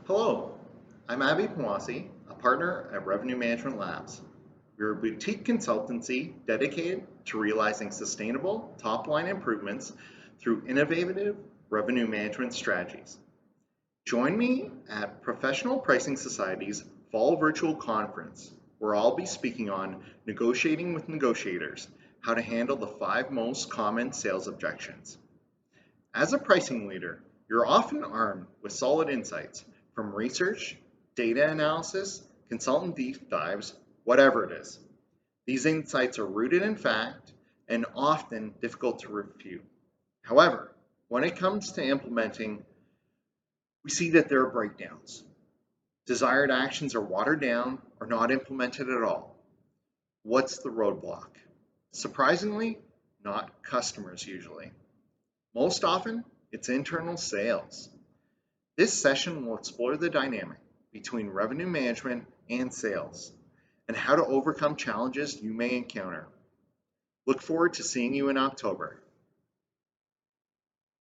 Hello, I'm Avy Punwasee, a partner at Revenue Management Labs. We're a boutique consultancy dedicated to realizing sustainable top-line improvements through innovative revenue management strategies. Join me at Professional Pricing Society's Fall Virtual Conference, where I'll be speaking on negotiating with negotiators, how to handle the 5 most common sales objections. As a pricing leader, you're often armed with solid insights from research, data analysis, consultant deep dives, whatever it is. These insights are rooted in fact and often difficult to refute. However, when it comes to implementing, we see that there are breakdowns. Desired actions are watered down or not implemented at all. What's the roadblock? Surprisingly, not customers usually. Most often, it's internal sales. This session will explore the dynamic between revenue management and sales and how to overcome challenges you may encounter. Look forward to seeing you in October.